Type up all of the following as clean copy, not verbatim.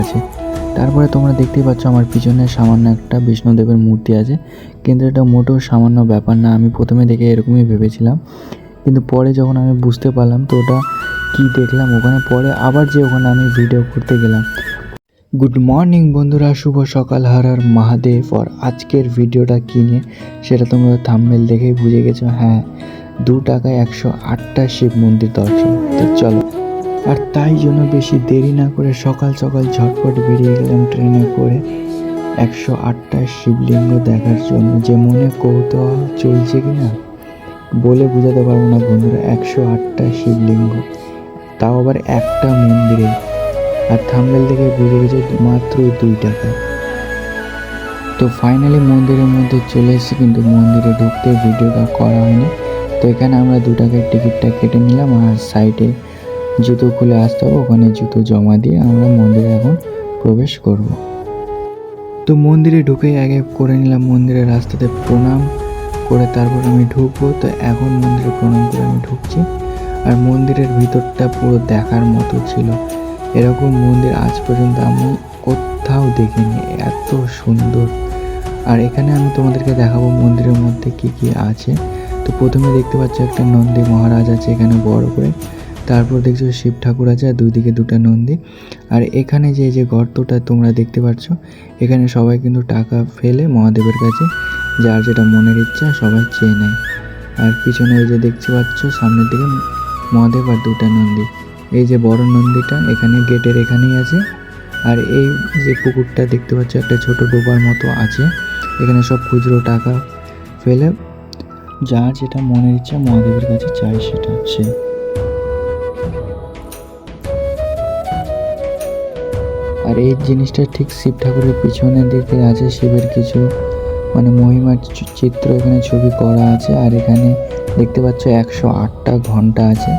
আছে। তারপরে তোমরা দেখতেই পাচ্ছ আমার পিছনে সামান্য একটা বিষ্ণুদেবের মূর্তি আছে, কিন্তু এটা মোটেও সামান্য ব্যাপার না। আমি প্রথমে দেখে এরকমই ভেবেছিলাম, কিন্তু পরে যখন আমি বুঝতে পারলাম তো ওটা কী দেখলাম ওখানে, পরে আবার যে ওখানে আমি ভিডিও করতে গেলাম। গুড মর্নিং বন্ধুরা, শুভ সকাল, হর হর মহাদেব। আর আজকের ভিডিওটা কী নিয়ে সেটা তোমরা থাম্বনেল দেখেই বুঝে গেছো। হ্যাঁ, 2 টাকায় 108টা শিব মন্দির দর্শন। তো চলো, আর তাই জন্য বেশি দেরি না করে সকাল সকাল ঝটপট বেরিয়ে গেলাম ট্রেনে করে 108টা শিবলিঙ্গ দেখার জন্য। যে মনে কৌতূহল চলছে কি না বলে বোঝাতে পারবো না বন্ধুরা। 108টা শিবলিঙ্গ, তাও আবার একটা মন্দিরে। আর থাম্বনেল দেখে বুঝে গেছে মাত্র 2 টাকায়। তো ফাইনালি মন্দিরের মধ্যে চলে এসেছি, কিন্তু মন্দিরে ঢুকতে ভিডিওটা করা হয়নি। তো এখানে আমরা 2 টাকার টিকিটটা কেটে নিলাম, আর সাইডে জুতো খুলে আসতে হবে, ওখানে জুতো জমা দিয়ে আমরা মন্দিরে এখন প্রবেশ করব। তো মন্দিরে ঢুকেই আগে করে নিলাম মন্দিরের রাস্তাতে প্রণাম করে, তারপর আমি ঢুকবো। তো এখন মন্দিরে প্রণাম করে আমি ঢুকছি। আর মন্দিরের ভিতরটা পুরো দেখার মতো ছিল। এরকম মন্দির আজ পর্যন্ত আমি কোথাও দেখিনি, এত সুন্দর। আর এখানে আমি তোমাদেরকে দেখাবো মন্দিরের মধ্যে কি কি আছে। তো প্রথমে দেখতে পাচ্ছ একটা নন্দী মহারাজ আছে এখানে বড় করে, তারপর দেখছো শিব ঠাকুর আছে আর 2 দিকে 2টা নন্দী। আর এখানে যে গর্তটা তোমরা দেখতে পাচ্ছ, এখানে সবাই কিন্তু টাকা ফেলে মহাদেবের কাছে যার যেটা মনের ইচ্ছা সবাই চেয়ে নেয়। আর পিছনে এই যে দেখতে পাচ্ছ সামনের দিকে মহাদেব আর 2টা নন্দী। এই যে বড় নন্দীটা এখানে গেটের এখানেই আছে। আর এই যে পুকুরটা দেখতে পাচ্ছ একটা ছোট ডোবার মতো আছে, এখানে সব খুচরো টাকা ফেলে যার যেটা মনের ইচ্ছা মহাদেবের কাছে চায় সেটা সে। আর এই জিনিসটা ঠিক শিব ঠাকুরের পিছনের দিকে আছে, শিবের কিছু মানে মহিমার চিত্র এখানে ছবি করা আছে। আর এখানে দেখতে পাচ্ছ 108টা ঘন্টা আছে,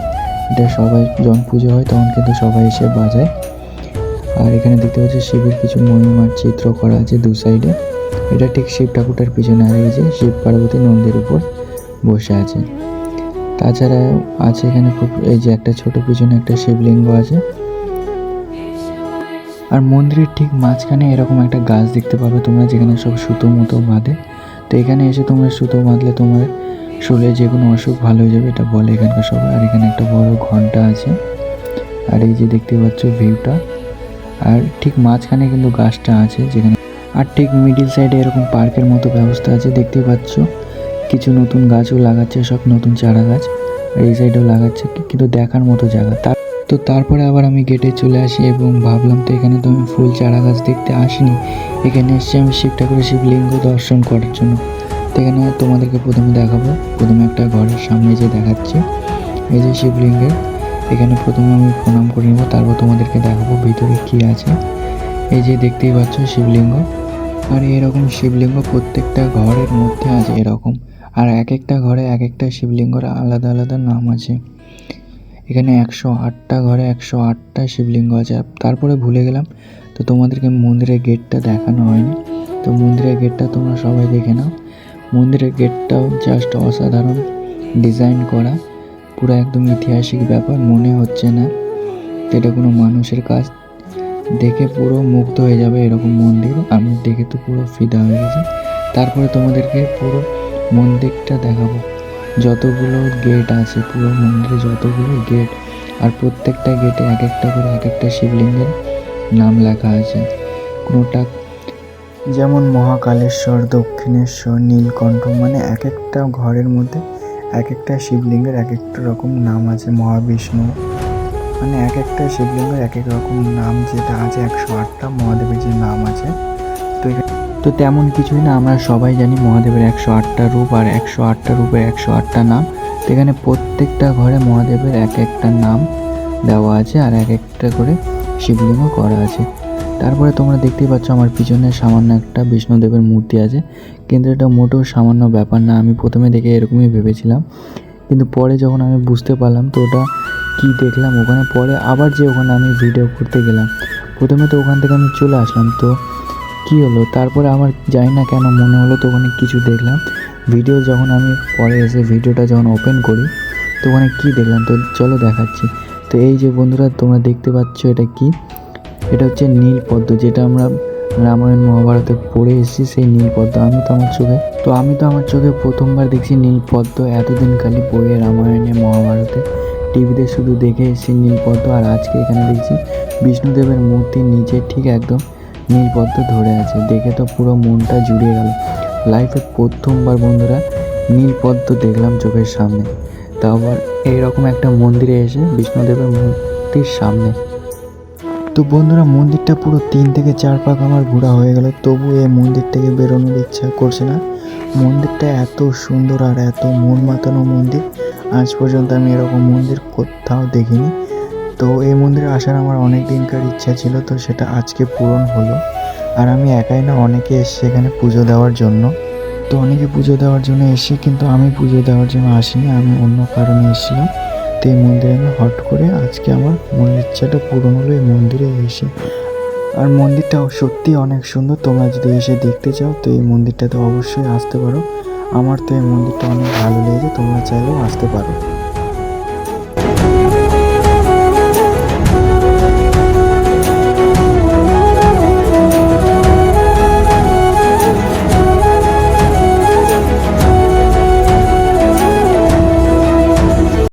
এটা সবাই যখন পুজো হয় তখন কিন্তু সবাই এসে বাজায়। আর এখানে দেখতে পাচ্ছ শিবের কিছু মহিমার চিত্র করা আছে 2 সাইডে, এটা ঠিক শিব ঠাকুরটার পিছনে। আর এই যে শিব পার্বতী নন্দীর উপর বসে আছে। তাছাড়া আছে এখানে খুব এই যে একটা ছোট পিছনে একটা শিবলিঙ্গ আছে। আর মন্দিরের ঠিক মাঝখানে এরকম একটা গাছ দেখতে পাবে তোমরা, যেখানে সব সুতো মতো বাঁধে। তো এখানে এসে তোমরা সুতো বাঁধলে তোমার শরীরে যে কোনো অসুখ ভালো হয়ে যাবে, এটা বলে এখানকার সবাই। আর এখানে একটা বড় ঘন্টা আছে। আর এই যে দেখতে পাচ্ছ ভিউটা, আর ঠিক মাঝখানে কিন্তু গাছটা আছে যেখানে। আর ঠিক মিডিল সাইডে এরকম পার্কের মতো ব্যবস্থা আছে, দেখতে পাচ্ছ কিছু নতুন গাছও লাগাচ্ছে, সব নতুন চারা গাছ। আর এই সাইডেও লাগাচ্ছে, কিন্তু দেখার মতো জায়গা। তো তারপরে আবার আমি গেটে চলে আসি এবং ভাবলাম তো এখানে তো আমি ফুল চারা গাছ দেখতে আসিনি, এখানে এসেছি আমি শিব ঠাকুরের শিবলিঙ্গ দর্শন করার জন্য। তো এখানে তোমাদেরকে প্রথমে দেখাবো, প্রথমে একটা ঘরের সামনে যে দেখাচ্ছে এই যে শিবলিঙ্গের, এখানে প্রথমে আমি প্রণাম করে নেবো, তারপর তোমাদেরকে দেখাবো ভিতরে কি আছে। এই যে দেখতেই পাচ্ছ শিবলিঙ্গ। আর এরকম শিবলিঙ্গ প্রত্যেকটা ঘরের মধ্যে আছে এরকম, আর এক একটা ঘরে এক একটা শিবলিঙ্গর আলাদা আলাদা নাম আছে। এখানে 108টা ঘরে 108টা শিবলিঙ্গ আছে। তারপরে ভুলে গেলাম, তো তোমাদেরকে মন্দিরের গেটটা দেখানো হয়নি। তো মন্দিরের গেটটা তোমরা সবাই দেখে নাও। মন্দিরের গেটটাও জাস্ট অসাধারণ ডিজাইন করা, পুরো একদম ঐতিহাসিক ব্যাপার, মনে হচ্ছে না এটা কোনো মানুষের কাজ। দেখে পুরো মুগ্ধ হয়ে যাবে এরকম মন্দির, আমি দেখে তো পুরো ফিদা হয়ে গেছি। তারপরে তোমাদেরকে পুরো মন্দিরটা দেখাবো, যতগুলো গেট আছে পুরো মন্দিরে, যতগুলো গেট, আর প্রত্যেকটা গেটে এক একটা করে এক একটা শিবলিঙ্গের নাম লেখা আছে। কোনোটা যেমন মহাকালেশ্বর, দক্ষিণেশ্বর, নীলকণ্ঠ, মানে এক একটা ঘরের মধ্যে এক একটা শিবলিঙ্গের এক একটা রকম নাম আছে। মহাবিষ্ণু, মানে এক একটা শিবলিঙ্গের এক এক রকম নাম যেটা আছে। 108টা মহাদেবের যে নাম আছে। তো তেমন কিছুই না, আমরা সবাই জানি মহাদেবের 108টা রূপ, আর 108টা রূপের 108টা নাম। তো এখানে প্রত্যেকটা ঘরে মহাদেবের এক একটা নাম দেওয়া আছে, আর এক একটা করে শিবলিঙ্গ করা আছে। তারপরে তোমরা দেখতেই পাচ্ছ আমার পিছনে সামান্য একটা বিষ্ণুদেবের মূর্তি আছে, কিন্তু এটা মোটেও সামান্য ব্যাপার না। আমি প্রথমে দেখে এরকমই ভেবেছিলাম, কিন্তু পরে যখন আমি বুঝতে পারলাম তো ওটা কী দেখলাম ওখানে, পরে আবার যে ওখানে আমি ভিডিও করতে গেলাম। প্রথমে তো ওখান থেকে আমি চলে আসলাম, তো কী হলো তারপরে আমার জানি না কেন মনে হলো তো ওখানে কিছু দেখলাম। ভিডিও যখন আমি পরে এসে ভিডিওটা যখন ওপেন করি তো ওখানে কী দেখলাম, তো চলো দেখাচ্ছি। তো এই যে বন্ধুরা তোমরা দেখতে পাচ্ছ এটা কি, এটা হচ্ছে নীল পদ্ম, যেটা আমরা রামায়ণ মহাভারতে পড়ে এসেছি, সেই নীল পদ্ম। আমি তো আমার চোখে প্রথমবার দেখছি নীল পদ্ম। এতদিন খালি বইয়ে, রামায়ণে, মহাভারতে, টিভিতে শুধু দেখে এসেছি নীল পদ্ম। আর আজকে এখানে দেখছি বিষ্ণুদেবের মূর্তির নিচে ঠিক একদম নীল পদ্ম ধরে আছে। দেখে তো পুরো মনটা জুড়িয়ে গেল। লাইফে প্রথমবার বন্ধুরা নীল পদ্ম দেখলাম চোখের সামনে, তাও আবার এইরকম একটা মন্দিরে এসে, বিষ্ণুদেবের মূর্তির সামনে। তো বন্ধুরা, মন্দিরটা পুরো 3 থেকে 4 পাক আমার ঘোরা হয়ে গেল, তবু এই মন্দির থেকে বেরোনোর ইচ্ছা করছে না। মন্দিরটা এত সুন্দর আর এত মন মাতানো মন্দির, আজ পর্যন্ত আমি এরকম মন্দির কোথাও দেখিনি। তো এই মন্দিরে আসার আমার অনেক দিনকার ইচ্ছা ছিল, তো সেটা আজকে পূরণ হলো। আর আমি একাই না, অনেকে এসছে এখানে পুজো দেওয়ার জন্য। তো অনেকে পুজো দেওয়ার জন্য এসে, কিন্তু আমি পুজো দেওয়ার জন্য আসিনি, আমি অন্য কারণে এসেছিলাম। তো এই মন্দিরে আমি হট করে আজকে আমার মনের ইচ্ছাটা পূরণ হলো এই মন্দিরে এসে। আর মন্দিরটাও সত্যি অনেক সুন্দর। তোমরা যদি এসে দেখতে চাও তো এই মন্দিরটাতে অবশ্যই আসতে পারো। আমার তো এই মন্দিরটা অনেক ভালো লেগেছে, তোমরা চাইলেও আসতে পারো।